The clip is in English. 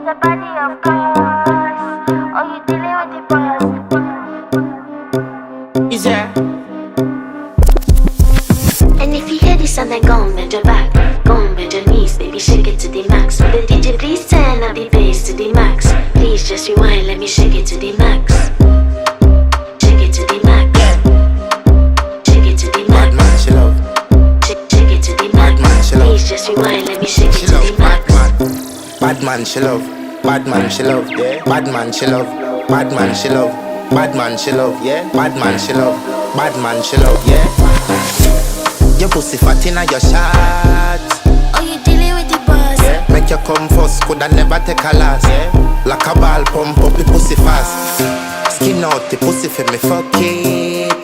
the body, of course. Oh, you dealing with the boss. Is there? And if you hear this sound, then go on, bend your back. Go on, bend your knees, baby, shake it to the max. Will the DJ please turn up the bass to the max? Please just rewind, let me shake it to the max. Shake it to the max. Shake it to the max. Bad man, she love. Shake it to the max. Bad man, she love. Please just rewind, let me shake She it to love the max. bad man, she love. Bad man, she love. Yeah. Bad man, she love. Bad man, she love. Bad man, she love. Yeah. Bad man, she love. Bad man, she love. Yeah. Your pussy fat inna your shot. Oh, you dealing with the boss. Yeah. Make you come first, coulda never take a last. Yeah. Like a ball, pump up the pussy fast. Skin out the pussy for me, fuck it.